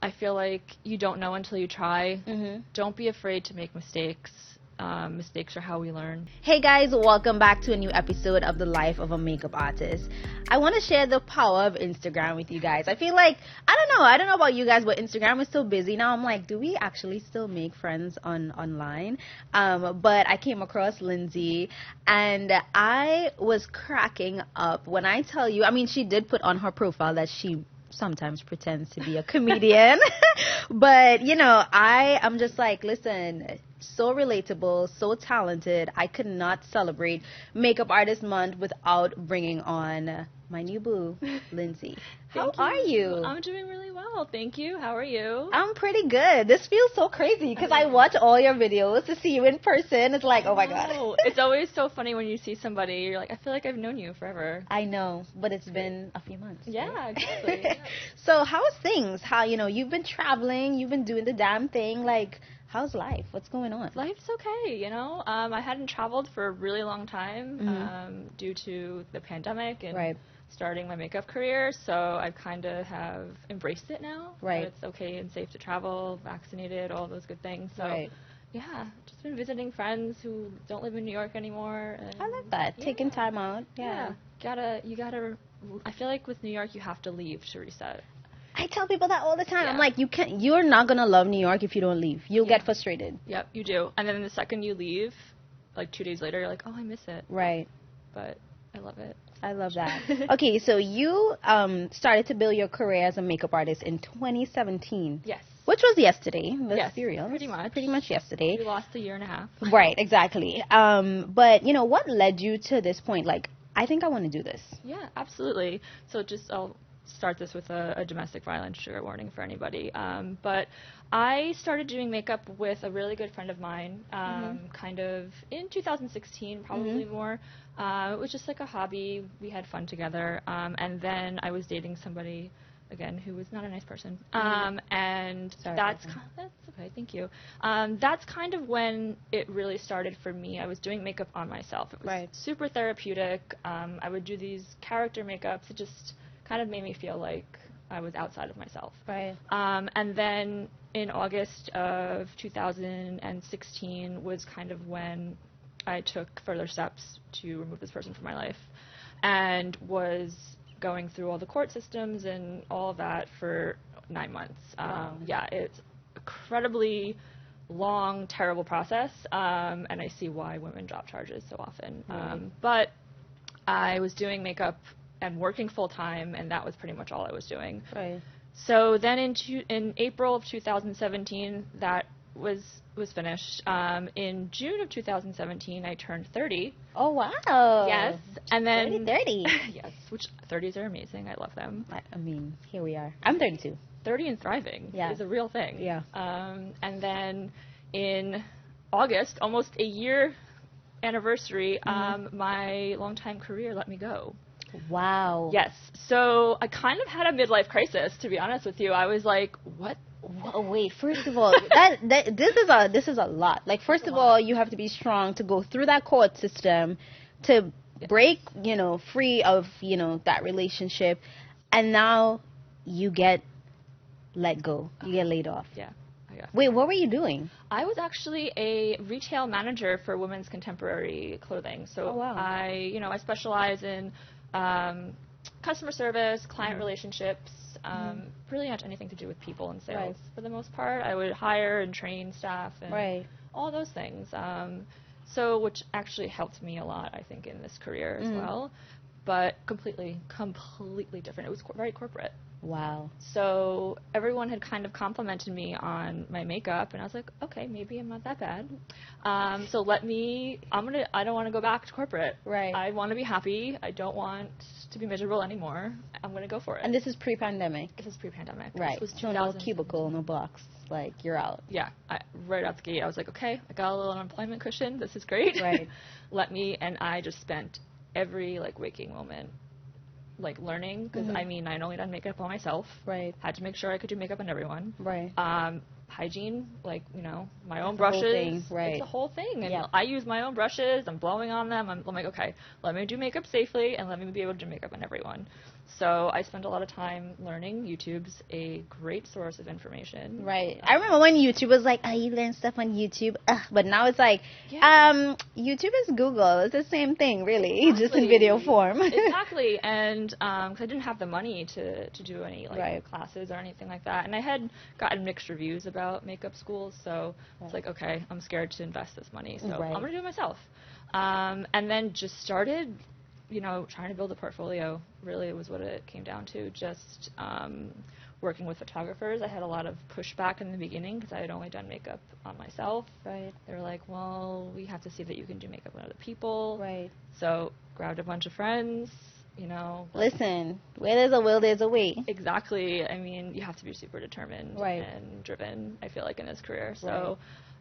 I feel like you don't know until you try. Don't be afraid to make mistakes. Mistakes are how we learn. Hey guys, welcome back to a new episode of The Life of a Makeup Artist. I want to share the power of Instagram with you guys. I feel like, I don't know about you guys, but Instagram is so busy now. I'm like, do we actually still make friends online? But I came across Lindsay and I was cracking up when I tell you, I mean, she did put on her profile that she sometimes pretends to be a comedian. But, you know, I'm just like, listen, so relatable, so talented. I could not celebrate Makeup Artist Month without bringing on my new boo, Lindsay. How are you? I'm doing really well, thank you. How are you? I'm pretty good. This feels so crazy because I watch all your videos. To see you in person, it's like, oh my God. It's always so funny when you see somebody, you're like, I feel like I've known you forever. I know, but it's been a few months. Yeah, right? exactly. Yeah. So how's things? How, you've been traveling, you've been doing the damn thing, like, how's life? What's going on? Life's okay, I hadn't traveled for a really long time due to the pandemic and starting my makeup career, so I kind of have embraced it now. Right. It's okay and safe to travel, vaccinated, all those good things. So, yeah, just been visiting friends who don't live in New York anymore. And I love that. Taking time out. Yeah. You gotta, I feel like with New York, you have to leave to reset. I tell people that all the time. I'm like, you're not gonna love New York if you don't leave. You'll get frustrated. Yep, you do. And then the second you leave, like 2 days later, you're like, oh, I miss it. Right. But I love it. I love that. Okay, so you started to build your career as a makeup artist in 2017. Yes. Which was yesterday. Let's be real. Pretty much. Pretty much yesterday. We lost a year and a half. Right, exactly. But, what led you to this point? Like, I think I want to do this. Yeah, absolutely. So I'll start this with a domestic violence trigger warning for anybody. But I started doing makeup with a really good friend of mine, kind of in 2016, probably more. It was just like a hobby. We had fun together. And then I was dating somebody, again, who was not a nice person. And that's okay, thank you. That's kind of when it really started for me. I was doing makeup on myself. It was super therapeutic. I would do these character makeups. It just kind of made me feel like I was outside of myself. Right. And then in August of 2016 was kind of when I took further steps to remove this person from my life and was going through all the court systems and all of that for 9 months. Yeah, it's incredibly long, terrible process, and I see why women drop charges so often. But I was doing makeup and working full-time, and that was pretty much all I was doing. Right. So then in April of 2017, that was finished. In June of 2017, I turned 30. Oh, wow. Yes. And then 30. Yes, which 30s are amazing. I love them. I mean, here we are. I'm 32. 30 and thriving is a real thing. Yeah. And then in August, almost a year anniversary, my longtime career let me go. Wow. Yes. So I kind of had a midlife crisis, to be honest with you. I was like, what? Whoa, wait, first of all, this is a lot. Like, first of all, you have to be strong to go through that court system, to break, free of, that relationship, and now you get let go. You get laid off. Yeah. Wait, what were you doing? I was actually a retail manager for women's contemporary clothing. So I specialize in customer service, client relationships, pretty much anything to do with people and sales. For the most part, I would hire and train staff and all those things. So which actually helped me a lot, I think, in this career as well. But completely different. It was very corporate. Wow. So everyone had kind of complimented me on my makeup, and I was like, okay, maybe I'm not that bad. So I don't want to go back to corporate. Right. I want to be happy. I don't want to be miserable anymore. I'm going to go for it. And this is pre-pandemic. This is pre-pandemic. Right. This was so no cubicle, no box. Like, you're out. Yeah. Right out the gate, I was like, okay, I got a little unemployment cushion. This is great. Right. And I just spent every, waking moment learning, because I had only done makeup on myself. Right. Had to make sure I could do makeup on everyone. Right. Hygiene, my own brushes. Right. It's a whole thing. And I use my own brushes. I'm blowing on them. I'm like, okay, let me do makeup safely, and let me be able to do makeup on everyone. So I spent a lot of time learning. YouTube's a great source of information. Right. I remember when YouTube was like, oh, you learn stuff on YouTube. Ugh. But now it's like, YouTube is Google. It's the same thing, really, exactly. just in video form. Exactly. And because I didn't have the money to do any classes or anything like that. And I had gotten mixed reviews about makeup schools. So it's like, okay, I'm scared to invest this money. So I'm going to do it myself. And then just started trying to build a portfolio really was what it came down to. Just working with photographers. I had a lot of pushback in the beginning because I had only done makeup on myself. Right. They were like, well, we have to see that you can do makeup on other people. Right. So grabbed a bunch of friends, Listen, where there's a will, there's a way. Exactly. I mean, you have to be super determined and driven, I feel like, in this career. So,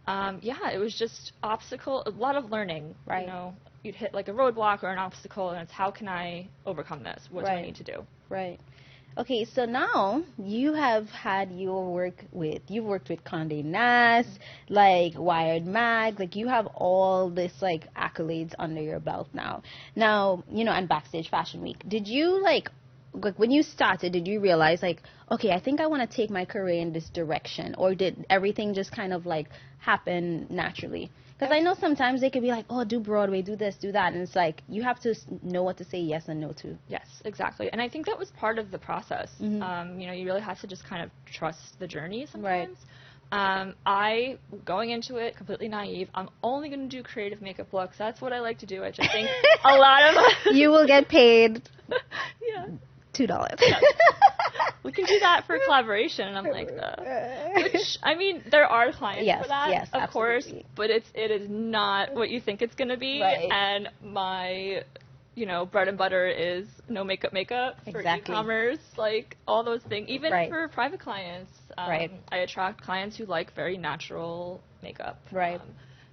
it was just a lot of learning. Right. You'd hit like a roadblock or an obstacle, and it's how can I overcome this? What do I need to do? Right. Okay, so now you have had you've worked with Condé Nast, like Wired Mag, like you have all this like accolades under your belt now. Now, and Backstage Fashion Week. Did you like when you started, did you realize like, okay, I think I want to take my career in this direction, or did everything just kind of like happen naturally? Because I know sometimes they could be like, oh, do Broadway, do this, do that. And it's like, you have to know what to say yes and no to. Yes, exactly. And I think that was part of the process. Mm-hmm. You really have to just kind of trust the journey sometimes. I, going into it completely naive, I'm only going to do creative makeup looks. That's what I like to do. I just think a lot of... You will get paid $2. Yes. We can do that for collaboration, and I'm like, which, I mean, there are clients for that, of course, but it is not what you think it's going to be, and my, bread and butter is no makeup for e-commerce, like, all those things, even for private clients, I attract clients who like very natural makeup,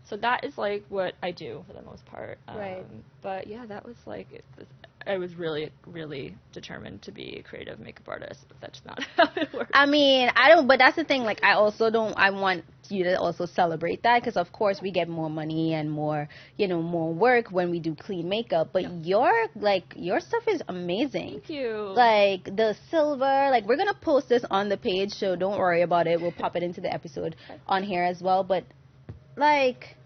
so that is, like, what I do for the most part, but, yeah, that was, like, I was really, really determined to be a creative makeup artist, but that's not how it works. I mean, but that's the thing, like, I want you to also celebrate that, because of course we get more money and more, more work when we do clean makeup, but your stuff is amazing. Thank you. Like, the silver, like, we're going to post this on the page, so don't worry about it. We'll pop it into the episode on here as well, but, like...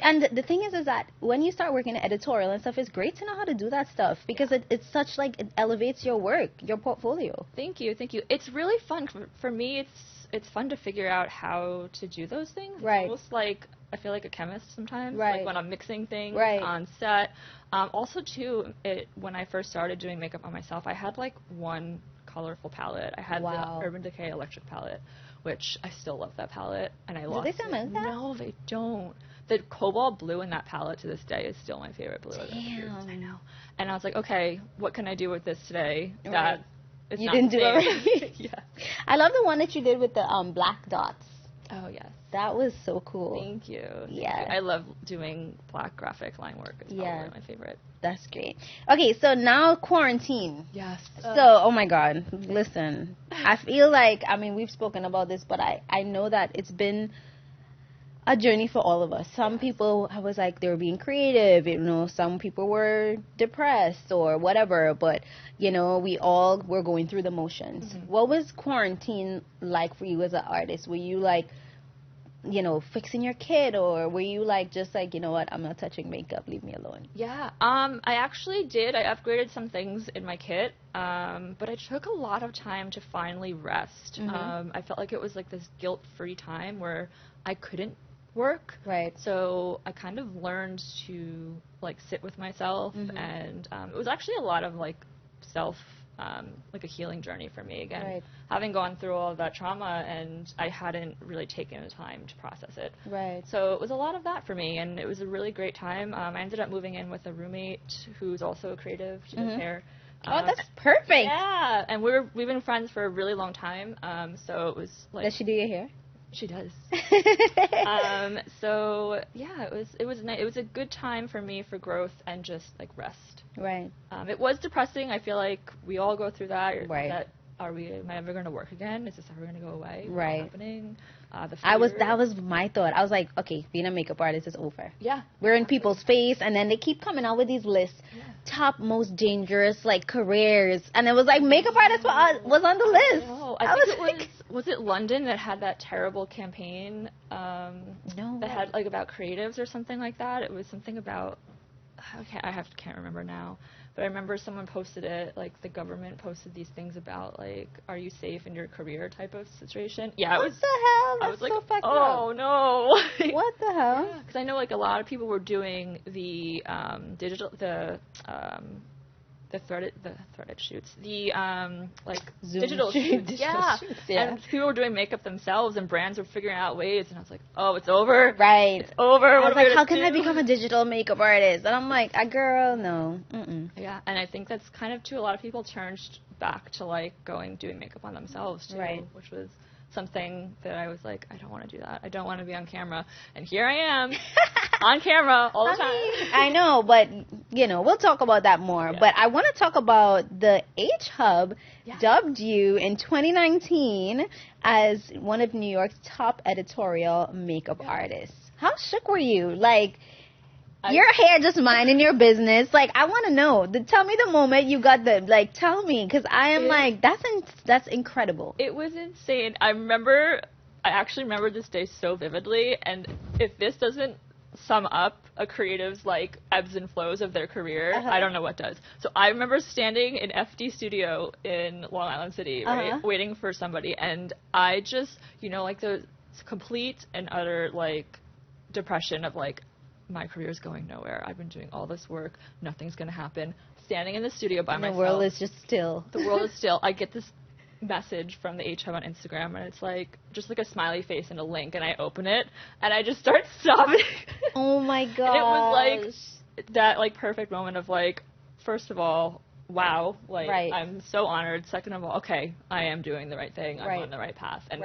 And the thing is that when you start working in editorial and stuff, it's great to know how to do that stuff, because it's such, like, it elevates your work, your portfolio. Thank you. It's really fun. For me, it's fun to figure out how to do those things. It's almost like, I feel like a chemist sometimes, like when I'm mixing things on set. Also, too, when I first started doing makeup on myself, I had, like, one colorful palette. I had the Urban Decay Electric palette, which I still love that palette, and I lost it. Do they still make that? No, they don't. The cobalt blue in that palette to this day is still my favorite blue. Damn. I know. And I was like, okay, what can I do with this today that it's you not didn't do it already? Yeah. I love the one that you did with the black dots. Oh, yes. That was so cool. Thank you. Yeah. I love doing black graphic line work. It's probably my favorite. That's great. Okay, so now quarantine. Yes. So, oh my God, listen. I feel like, I mean, we've spoken about this, but I know that it's been a journey for all of us. Some people, I was like, they were being creative, some people were depressed or whatever, but, we all were going through the motions. Mm-hmm. What was quarantine like for you as an artist? Were you like, fixing your kid, or were you like, just like, you know what, I'm not touching makeup, leave me alone? Yeah, I actually did. I upgraded some things in my kit, but I took a lot of time to finally rest. Mm-hmm. I felt like it was like this guilt-free time where I couldn't work. Right. So I kind of learned to like sit with myself, mm-hmm. and it was actually a lot of like like a healing journey for me again, having gone through all of that trauma, and I hadn't really taken the time to process it. Right. So it was a lot of that for me, and it was a really great time. I ended up moving in with a roommate who's also a creative. She does hair. Oh, that's perfect. Yeah, and we've been friends for a really long time. So it was like. Does she do your hair? She does. So yeah, it was nice. It was a good time for me for growth and just like rest. Right. It was depressing. I feel like we all go through that. Right. That am I ever going to work again? Is this ever going to go away? Right. What's happening? That was my thought. I was like, okay, being a makeup artist is over. Yeah. We're in people's face, and then they keep coming out with these lists. Yeah. Top most dangerous, like, careers. And it was like, makeup artist was on the list. I think was it London that had that terrible campaign? No. That had, like, about creatives or something like that? It was something about, can't remember now. But I remember someone posted it, like the government posted these things about, like, are you safe in your career type of situation. Yeah, what the hell? That's so fucked up. Oh no. What the hell? Because I know, like, a lot of people were doing the threaded shoots, like Zoom digital shoots. Yeah. And people were doing makeup themselves, and brands were figuring out ways, and I was like, oh, it's over. Right. It's over. I was like, how can I become a digital makeup artist? And I'm like, girl, no. Mm-mm. Yeah, and I think that's kind of, too, a lot of people turned back to, like, doing makeup on themselves, too. Right. Which was something that I was like, I don't want to do that. I don't want to be on camera. And here I am on camera all the time. I know, but, we'll talk about that more. Yeah. But I want to talk about the H Hub dubbed you in 2019 as one of New York's top editorial makeup artists. How shook were you? Like, your hair just minding your business. Like, I want to know. Tell me the moment you got tell me, because I am that's incredible. It was insane. I actually remember this day so vividly, and if this doesn't sum up a creative's, like, ebbs and flows of their career, I don't know what does. So I remember standing in FD Studio in Long Island City, right, waiting for somebody, and I just, like, the complete and utter, like, depression of, like, my career's going nowhere. I've been doing all this work. Nothing's going to happen. Standing in the studio by myself. The world is just still. The world is still. I get this message from the H Hub on Instagram, and it's like just like a smiley face and a link, and I open it, and I just start sobbing. Oh my god! It was like that, like, perfect moment of, like, first of all, wow, like, I'm so honored. Second of all, okay, I am doing the right thing. I'm on the right path, and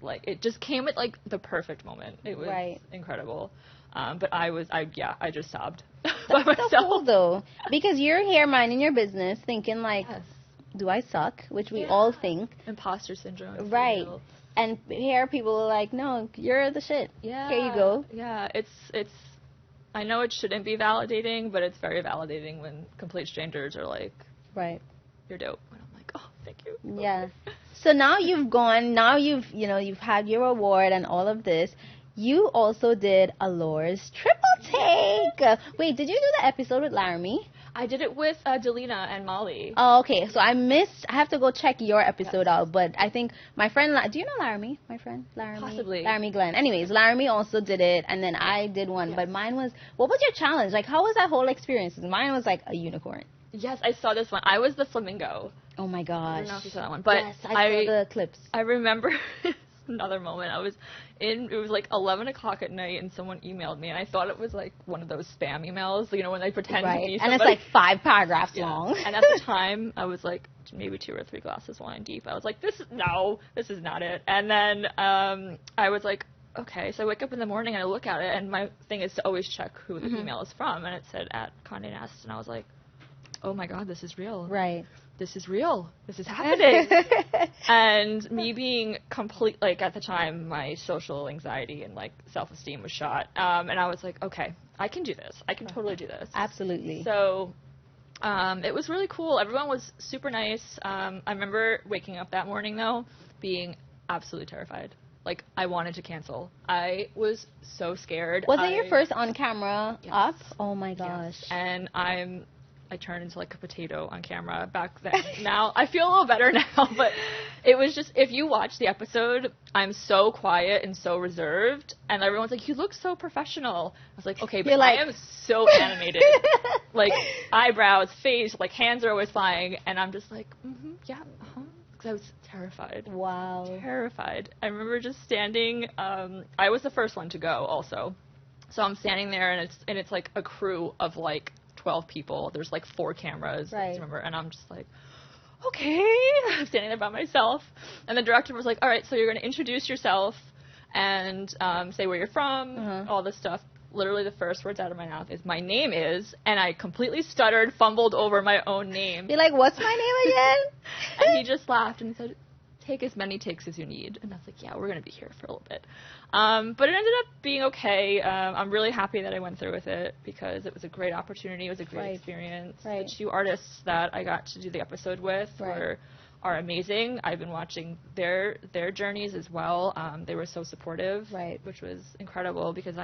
like, it just came at, like, the perfect moment. It was incredible. But I just sobbed by myself. So cool, though, because you're here minding your business, thinking, like, do I suck? Which we all think. Impostor syndrome. Right. And here people are like, no, you're the shit. Yeah. Here you go. Yeah. It's. I know it shouldn't be validating, but it's very validating when complete strangers are like, you're dope. And I'm like, oh, thank you. Yeah. So now you've gone. Now you've had your award and all of this. You also did Allure's Triple Take. Wait, did you do the episode with Laramie? I did it with Delina and Molly. Oh, okay. So I have to go check your episode out. But I think my friend, do you know Laramie? My friend? Laramie? Possibly. Laramie Glenn. Anyways, Laramie also did it. And then I did one. Yes. But mine was, what was your challenge? Like, how was that whole experience? Mine was like a unicorn. Yes, I saw this one. I was the flamingo. Oh my gosh. I don't know if you saw that one. But yes, I saw the clips. I remember another moment. It was like 11 o'clock at night, and someone emailed me, and I thought it was like one of those spam emails, when they pretend to be somebody. And it's like 5 paragraphs long. And at the time, I was like maybe 2 or 3 glasses of wine deep. I was like, this is not it. And then I was like, okay. So I wake up in the morning, and I look at it, and my thing is to always check who the email is from, and it said at Condé Nast, and I was like, oh my god, this is real. Right. This is real. This is happening. And me being at the time, my social anxiety and, like, self-esteem was shot. And I was like, okay, I can do this. I can totally do this. Absolutely. So it was really cool. Everyone was super nice. I remember waking up that morning, though, being absolutely terrified. Like, I wanted to cancel. I was so scared. Was it your first on-camera up? Oh, my gosh. Yes. And I turned into, like, a potato on camera back then. Now, I feel a little better now, but it was just, if you watch the episode, I'm so quiet and so reserved, and everyone's like, you look so professional. I was like, okay, but I am so animated. Like, eyebrows, face, like, hands are always flying, and I'm just like, because I was terrified. Wow. Terrified. I remember just standing, I was the first one to go, also. So I'm standing there, and it's like a crew of, like, 12 people. There's like 4 cameras. Right. Remember, and I'm just like, okay. I'm standing there by myself. And the director was like, all right, so you're going to introduce yourself and say where you're from, all this stuff. literally the first words out of my mouth is, "My name is," and I completely stuttered, fumbled over my own name. You're like, what's my name again? And he just laughed and said, "Take as many takes as you need." And I was like, yeah, we're going to be here for a little bit. But it ended up being okay. I'm really happy that I went through with it because it was a great opportunity. It was a great experience. The 2 artists that I got to do the episode with are amazing. I've been watching their journeys as well. They were so supportive, which was incredible because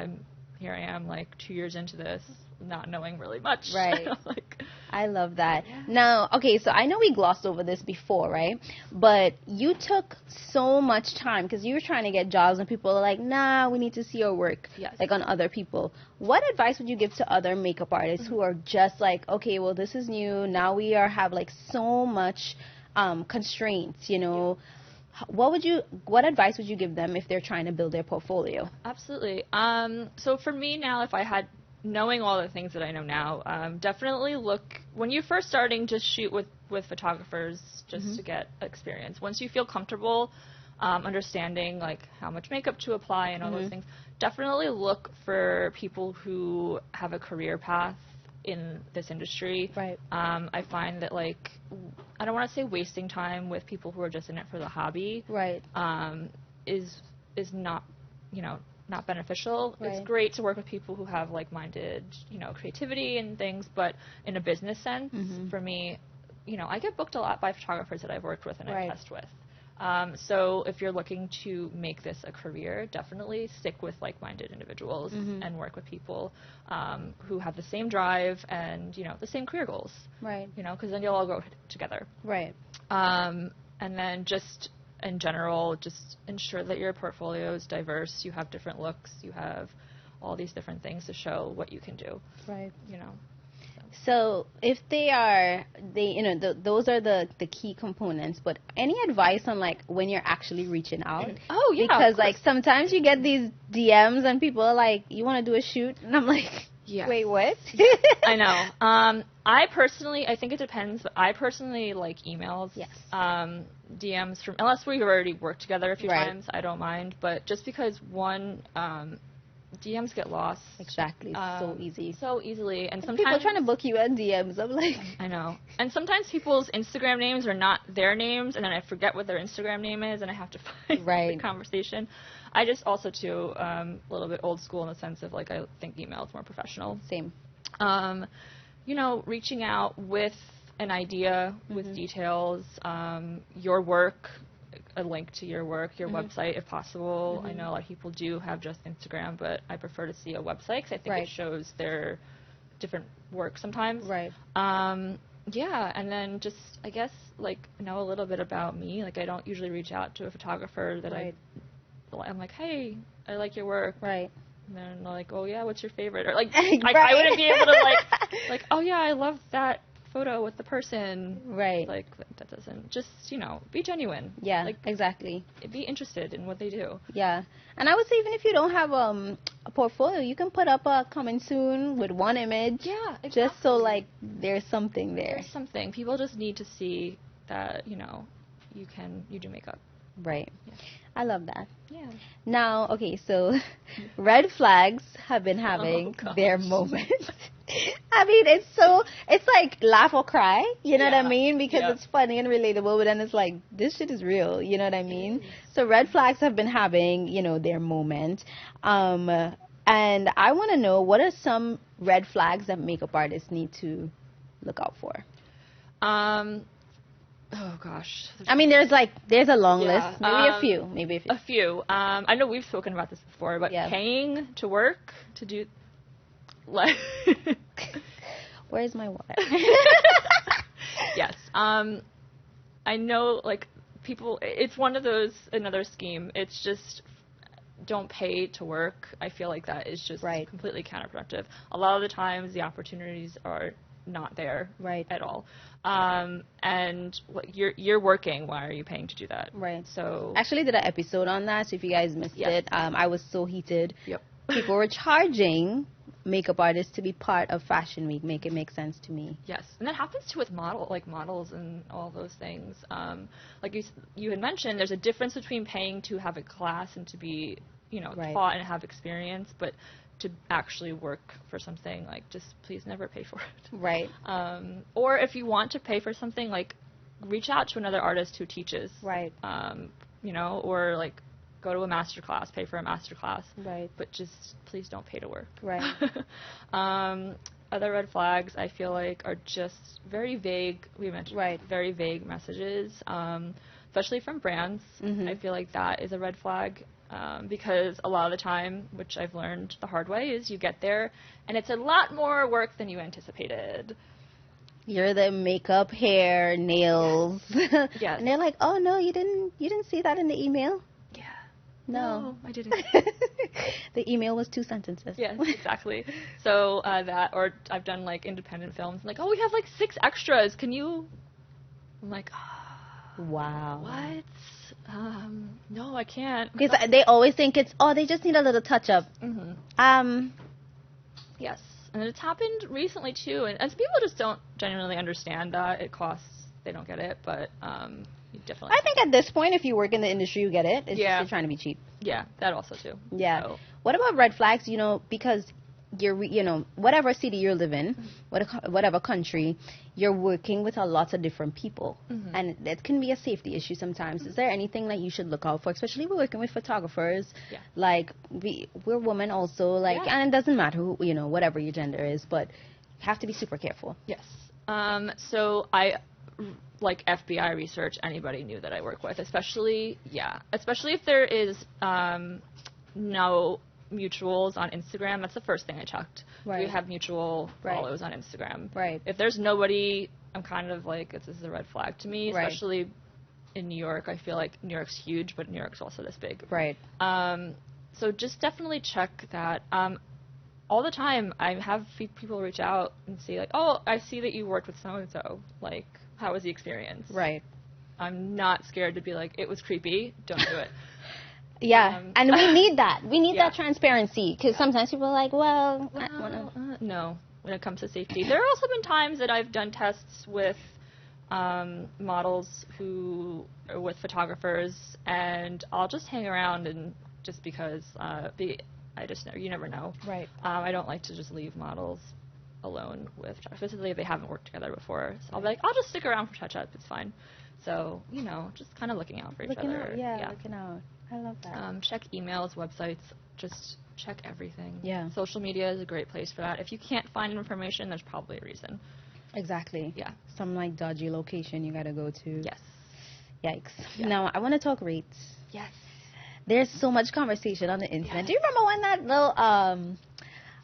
here I am, like 2 years into this, not knowing really much. Right. Like, I love that. Yeah. Now, okay, so I know we glossed over this before, right? But you took so much time because you were trying to get jobs and people are like, nah, we need to see your work, like on other people. What advice would you give to other makeup artists who are just like, okay, well, this is new. Now we have like so much constraints, you know? What advice would you give them if they're trying to build their portfolio? Absolutely. So for me now, if I had, knowing all the things that I know now, definitely look, when you're first starting, just shoot with photographers just to get experience. Once you feel comfortable understanding like how much makeup to apply and all those things, definitely look for people who have a career path in this industry. Right. I find that, like, I don't want to say wasting time with people who are just in it for the hobby. Right. Is not, not beneficial. Right. It's great to work with people who have like-minded, creativity and things, but in a business sense, for me, I get booked a lot by photographers that I've worked with and I test with. So if you're looking to make this a career, definitely stick with like-minded individuals and work with people who have the same drive and, the same career goals. Right. Because then you'll all grow together. Right. And then just in general, just ensure that your portfolio is diverse. You have different looks. You have all these different things to show what you can do. Right. So if those are the key components, but any advice on like when you're actually reaching out? Oh, yeah. Because like sometimes you get these DMs and people are like, you want to do a shoot? And I'm like, wait, what? I know. I think it depends, but I personally like emails. Yes. DMs unless we've already worked together a few times, I don't mind. But just because DMs get lost. Exactly. So easily. And sometimes people are trying to book you in DMs. I'm like, I know. And sometimes people's Instagram names are not their names, and then I forget what their Instagram name is, and I have to find the conversation. I just also, too, a little bit old school in the sense of, like, I think email is more professional. Same. Reaching out with an idea, with details, your work, a link to your work, your website, if possible. I know a lot of people do have just Instagram, but I prefer to see a website because I think it shows their different work sometimes. Right. Yeah, and then just, I guess, like, know a little bit about me. Like, I don't usually reach out to a photographer that I'm like, hey, I like your work. Right. And then they're like, oh, yeah, what's your favorite? Or, like, I wouldn't be able to, like, oh, yeah, I love that photo with the person. Right. Like, that doesn't, just, be genuine. Yeah, like, exactly. Be interested in what they do. Yeah. And I would say even if you don't have a portfolio, you can put up a coming soon with one image. Yeah, exactly. Just so, like, there's something there. There's something. People just need to see that, you do makeup. Right. Yeah. I love that. Yeah. Now, okay, so red flags have been having their moment. I mean, it's like laugh or cry, you know what I mean? Because it's funny and relatable, but then it's like, this shit is real, you know what I mean? So red flags have been having, their moment. And I want to know, what are some red flags that makeup artists need to look out for? Oh, gosh. I mean, there's a long list. Maybe a few. I know we've spoken about this before, but paying to work, to do, like... Where's my water? Yes. I know, like, people, it's one of those, another scheme. It's just, don't pay to work. I feel like that is just completely counterproductive. A lot of the times, the opportunities are not there at all. And you're working. Why are you paying to do that? Right. So actually did an episode on that. So if you guys missed it, I was so heated. Yep. People were charging makeup artists to be part of Fashion Week. Make it make sense to me. Yes, and that happens too with models and all those things. Like you had mentioned, there's a difference between paying to have a class and to be taught and have experience, but to actually work for something, like, just please never pay for it. Right. Or if you want to pay for something, like, reach out to another artist who teaches. Right. You know, or, like, go to a master class, pay for a master class. Right. But just please don't pay to work. Right. Other red flags, I feel like, are just very vague. We mentioned very vague messages, especially from brands. I feel like that is a red flag. Because a lot of the time, which I've learned the hard way, is you get there and it's a lot more work than you anticipated. You're the makeup, hair, nails. Yes. And they're like, "Oh no, you didn't see that in the email." Yeah. No, I didn't. The email was 2 sentences. Yes, exactly. So that, or I've done like independent films, like, oh, we have like 6 extras. Can you? I'm like, wow. What? No, I can't. Because they always think it's, they just need a little touch up. Yes, and it's happened recently too, and some people just don't genuinely understand that it costs. They don't get it, but you definitely. I think at this point, if you work in the industry, you get it. It's just you're trying to be cheap. Yeah, that also too. Yeah. So. What about red flags? You know, because you're, whatever city you live in, whatever country, you're working with a lot of different people, and that can be a safety issue sometimes. Is there anything that you should look out for, especially if we're working with photographers? Yeah. Like we're women also, like, and it doesn't matter who, whatever your gender is, but you have to be super careful. Yes. So I like FBI research anybody new that I work with, especially if there is no mutuals on Instagram. That's the first thing I checked. Right. Do you have mutual follows on Instagram? Right. If there's nobody, I'm kind of like, this is a red flag to me, especially in New York. I feel like New York's huge, but New York's also this big. Right. So just definitely check that. All the time, I have people reach out and say, like, oh, I see that you worked with so-and-so. Like, how was the experience? Right. I'm not scared to be like, it was creepy. Don't do it. Yeah, and we need that. We need that transparency, because sometimes people are like, well, no, when it comes to safety. There have also been times that I've done tests with models who are with photographers, and I'll just hang around, and just because you never know. Right. I don't like to just leave models alone with, especially if they haven't worked together before. So I'll be like, I'll just stick around for touch-up. It's fine. So, just kind of looking out for each other. Looking out. I love that. Check emails, websites, just check everything. Yeah. Social media is a great place for that. If you can't find information, there's probably a reason. Exactly. Yeah. Some like dodgy location you gotta go to. Yes. Yikes. Yeah. Now, I want to talk rates. Yes. There's so much conversation on the internet. Yes. Do you remember when that little,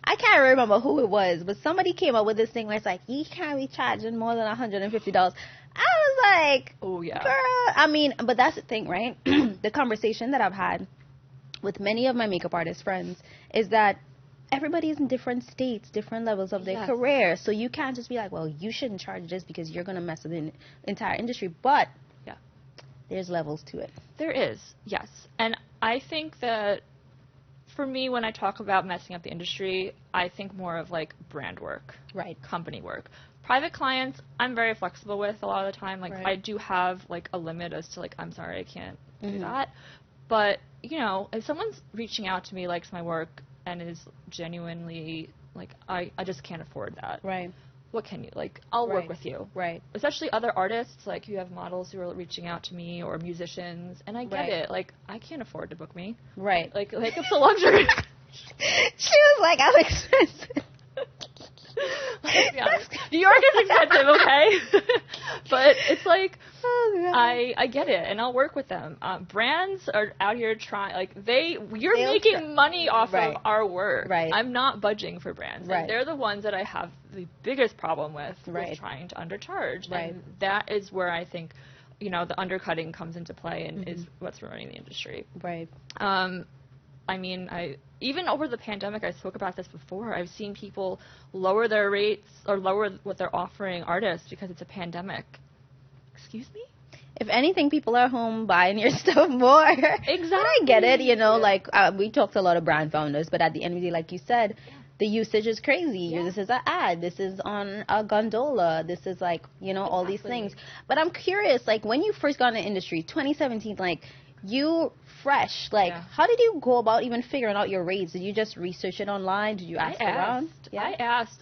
I can't remember who it was, but somebody came up with this thing where it's like, you can't be charging more than $150. I was like, oh yeah, girl. I mean, but that's the thing, right? The conversation that I've had with many of my makeup artist friends is that everybody is in different states, different levels of their career. So you can't just be like, well, you shouldn't charge this because you're going to mess with the entire industry. But there's levels to it. There is, yes. And I think that for me, when I talk about messing up the industry, I think more of like brand work, company work. Private clients, I'm very flexible with a lot of the time. Like, I do have, like, a limit as to, like, I'm sorry, I can't do that. But, if someone's reaching out to me, likes my work, and is genuinely, like, I just can't afford that. Right. What can you, like, I'll work with you. Right. Especially other artists, like, you have models who are reaching out to me, or musicians, and I get it. Like, I can't afford to book me. Right. Like, it's a luxury. She was like, I'm expensive. Let's be honest. New York is expensive, okay? But it's like, I get it, and I'll work with them. Brands are out here trying, like, you're making money off of our work. Right. I'm not budging for brands. Right. And they're the ones that I have the biggest problem with trying to undercharge. Right. And that is where I think, the undercutting comes into play and is what's ruining the industry. Right. I mean, even over the pandemic, I spoke about this before, I've seen people lower their rates or lower what they're offering artists because it's a pandemic. Excuse me? If anything, people are home buying your stuff more. Exactly. I get it, like we talked to a lot of brand founders, but at the end of the day, like you said, the usage is crazy. Yeah. This is an ad. This is on a gondola. This is like, all these things. But I'm curious, like when you first got in the industry, 2017, like, you fresh. Like, how did you go about even figuring out your rates? Did you just research it online? Did you ask around? I asked.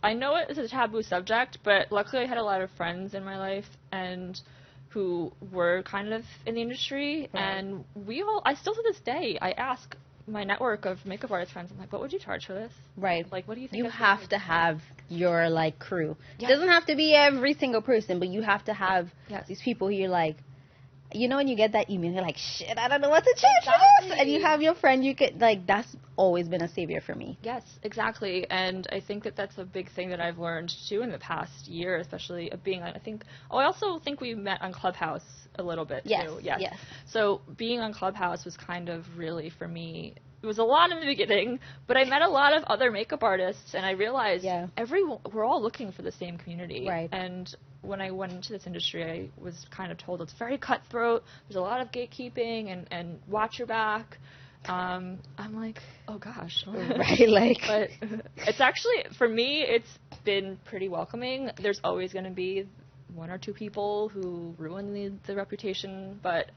I know it is a taboo subject, but luckily I had a lot of friends in my life and who were kind of in the industry, and I still to this day, I ask my network of makeup artist friends, I'm like, what would you charge for this? Right. Like, what do you think? You have to have your, like, crew. It doesn't have to be every single person, but you have to have these people who you're like, you know, when you get that email, you're like, shit, I don't know what to charge for this. And you have your friend, you could, like, that's always been a savior for me. Yes, exactly. And I think that that's a big thing that I've learned, too, in the past year, especially of being on, I also think we met on Clubhouse a little bit, too. Yes. So being on Clubhouse was kind of really, for me, it was a lot in the beginning, but I met a lot of other makeup artists, and I realized we're all looking for the same community. Right. And when I went into this industry, I was kind of told it's very cutthroat. There's a lot of gatekeeping and watch your back. I'm like, oh gosh. Right, like. But it's actually, for me, it's been pretty welcoming. There's always going to be one or two people who ruin the reputation, but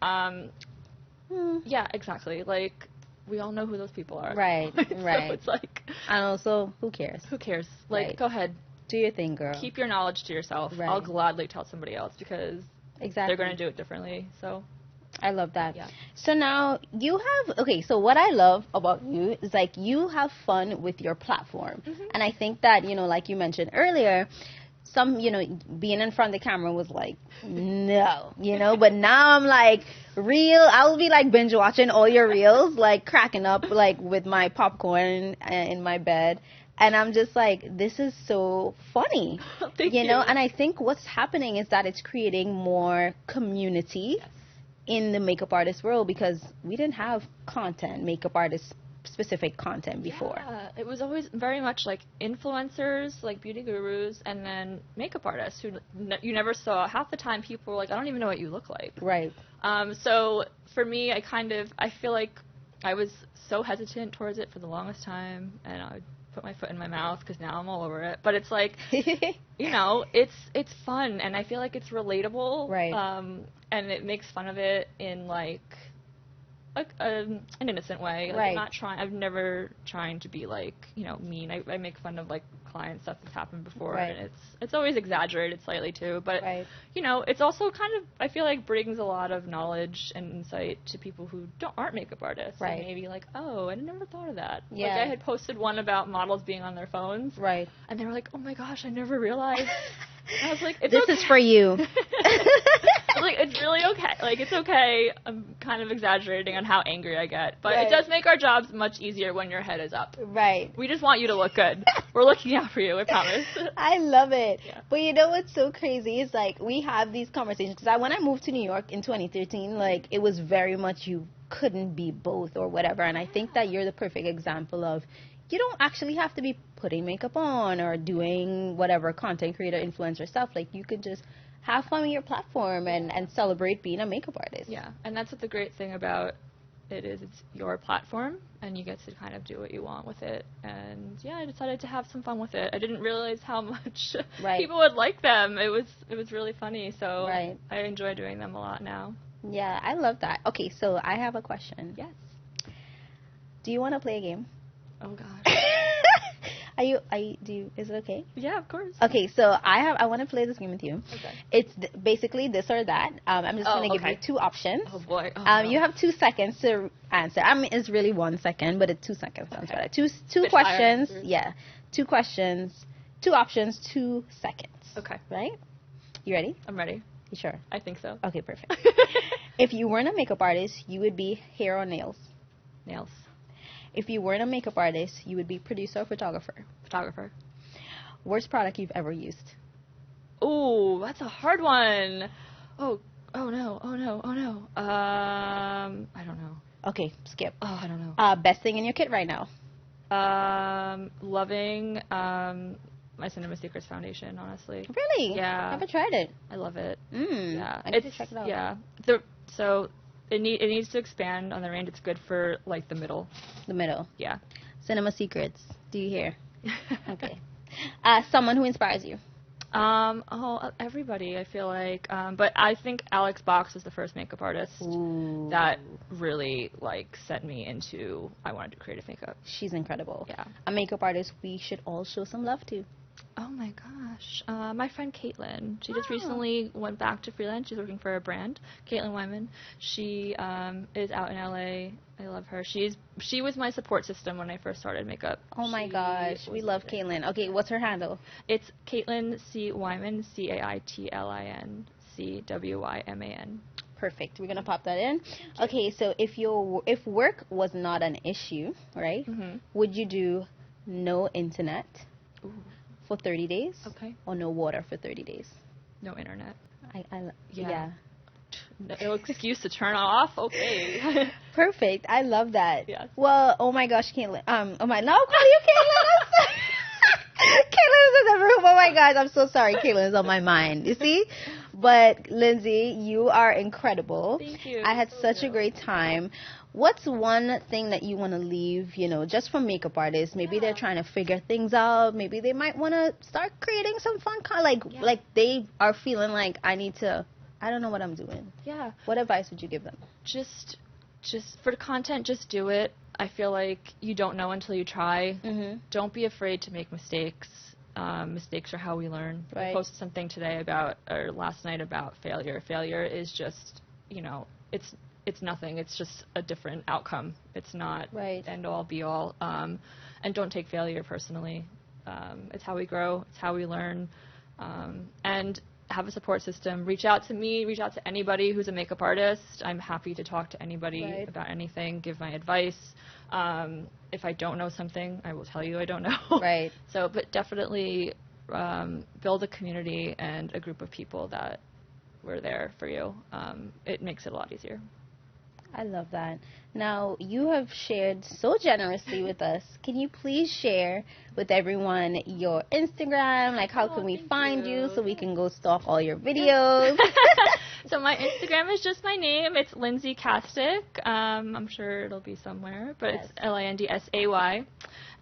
yeah, exactly. Like, we all know who those people are. Right, right. So it's like. And also, who cares? Who cares? Like, go ahead. Do your thing, girl. Keep your knowledge to yourself. Right. I'll gladly tell somebody else because they're going to do it differently. So I love that. Yeah. So now you have, so what I love about you is, like, you have fun with your platform. Mm-hmm. And I think that, you know, like you mentioned earlier, being in front of the camera was like, no, you know, but now I'm like, I'll be like binge watching all your reels, like cracking up, like with my popcorn in my bed. And I'm just like, this is so funny, you know? And I think what's happening is that it's creating more community in the makeup artist world, because we didn't have makeup artist specific content before. Yeah, it was always very much like influencers, like beauty gurus, and then makeup artists who you never saw. Half the time people were like, I don't even know what you look like. Right. So for me, I feel like I was so hesitant towards it for the longest time, and I would put my foot in my mouth because now I'm all over it. But it's like, you know, it's fun, and I feel like it's relatable. Right. And it makes fun of it in like an innocent way. Like, right. I'm never trying to be like, you know, mean. I make fun of like client stuff that's happened before, right. and it's always exaggerated slightly too. But right. you know, it's also kind of, I feel like, brings a lot of knowledge and insight to people who aren't makeup artists. Right. And maybe like, oh, I never thought of that. Yeah. Like I had posted one about models being on their phones. Right. And they were like, oh my gosh, I never realized. I was like, this is for you. Like, it's really okay. Like, it's okay. I'm kind of exaggerating on how angry I get. But right. it does make our jobs much easier when your head is up. Right. We just want you to look good. We're looking out for you, I promise. I love it. Yeah. But you know what's so crazy is, like, we have these conversations. Because when I moved to New York in 2013, like, it was very much you couldn't be both or whatever. And I think that you're the perfect example of, you don't actually have to be putting makeup on or doing whatever content creator, influencer stuff. Like, you could just have fun with your platform and celebrate being a makeup artist. Yeah, and that's what the great thing about it is. It's your platform, and you get to kind of do what you want with it. And yeah, I decided to have some fun with it. I didn't realize how much right. people would like them. It was really funny, so right. I enjoy doing them a lot now. Yeah, I love that. Okay, so I have a question. Yes. Do you want to play a game? Oh gosh. Is it okay? Yeah, of course. Okay, so I want to play this game with you. Okay. It's basically this or that. I'm just going to give you two options. Oh boy. Oh, no. You have 2 seconds to answer. I mean, it's really 1 second, but it's 2 seconds. Okay. Two questions. Yeah. 2 questions. 2 options. 2 seconds. Okay. Right? You ready? I'm ready. You sure? I think so. Okay, perfect. If you weren't a makeup artist, you would be hair or nails? Nails. If you weren't a makeup artist, you would be producer or photographer? Photographer. Worst product you've ever used? Oh, that's a hard one. Oh no. I don't know. Okay, skip. Oh, I don't know. Best thing in your kit right now? Loving my Cinema Secrets foundation, honestly. Really? Yeah. Never tried it. I love it. Yeah. I need to check it out. Yeah. So it needs to expand on the range. It's good for like the middle. The middle. Yeah. Cinema Secrets. Do you hear? Okay. Someone who inspires you. Everybody, I feel like. But I think Alex Box was the first makeup artist that really, like, set me into, I wanted to create makeup. She's incredible. Yeah. A makeup artist we should all show some love to. Oh my gosh. My friend Caitlin. She just recently went back to freelance. She's working for a brand. Caitlin Wyman. She is out in LA. I love her. She was my support system when I first started makeup. Oh my gosh. We love Caitlin. Okay, what's her handle? It's Caitlin C. Wyman, Caitlin CWYMAN. Perfect. We're gonna pop that in. Okay, so if work was not an issue, right? Would you do no internet for 30 days? Okay. Or no water for 30 days? No internet. Yeah. No excuse to turn off. Okay. Perfect. I love that. Yes. Well, oh my gosh, Caitlin. Now I'll call you Caitlin. Caitlin is in the room. Oh my gosh, I'm so sorry. Caitlin is on my mind. You see? But Lindsay, you are incredible. Thank you. I had such a great time. What's one thing that you want to leave, just from makeup artists? Maybe they're trying to figure things out. Maybe they might want to start creating some fun like they are feeling like I don't know what I'm doing. Yeah. What advice would you give them? Just for the content, just do it. I feel like you don't know until you try. Don't be afraid to make mistakes. Mistakes are how we learn. Right. I posted something last night about failure. Failure is just, it's nothing. It's just a different outcome. It's not end all be all. And don't take failure personally. It's how we grow. It's how we learn. And have a support system. Reach out to me. Reach out to anybody who's a makeup artist. I'm happy to talk to anybody about anything, give my advice. If I don't know something, I will tell you I don't know. Right. So, but definitely build a community and a group of people that were there for you. It makes it a lot easier. I love that. Now, you have shared so generously with us. Can you please share with everyone your Instagram? Like, how can we find you so we can go stalk all your videos? So my Instagram is just my name. It's Lindsay Kastuk. I'm sure it'll be somewhere, but it's LINDSAY.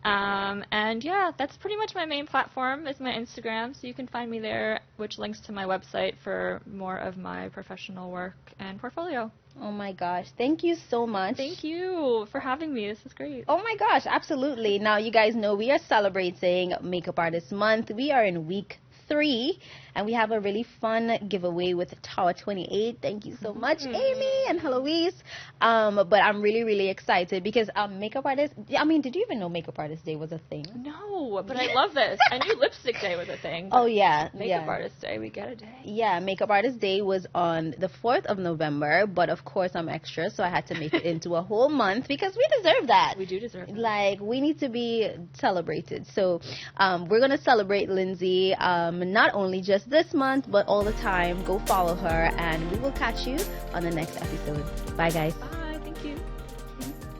And yeah, that's pretty much my main platform is my Instagram. So you can find me there, which links to my website for more of my professional work and portfolio. Oh my gosh. Thank you so much. Thank you for having me. This is great. Oh my gosh, absolutely. Now you guys know we are celebrating Makeup Artist Month. We are in week 3 and we have a really fun giveaway with Tower 28. Thank you so much, Amy and Heloise. But I'm really, really excited because makeup artist, did you even know Makeup Artist Day was a thing? No, but I love this. I knew Lipstick Day was a thing. Oh yeah. Makeup Artist Day, we get a day. Yeah, Makeup Artist Day was on the 4th of November, but of course I'm extra, so I had to make it into a whole month because we deserve that. We do deserve it. Like, we need to be celebrated. So we're going to celebrate Lindsay not only just this month, but all the time. Go follow her, and we will catch you on the next episode. Bye, guys. Bye. Thank you.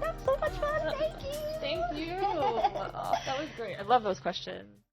That was so much fun. Thank you. Thank you. Oh, that was great. I love those questions.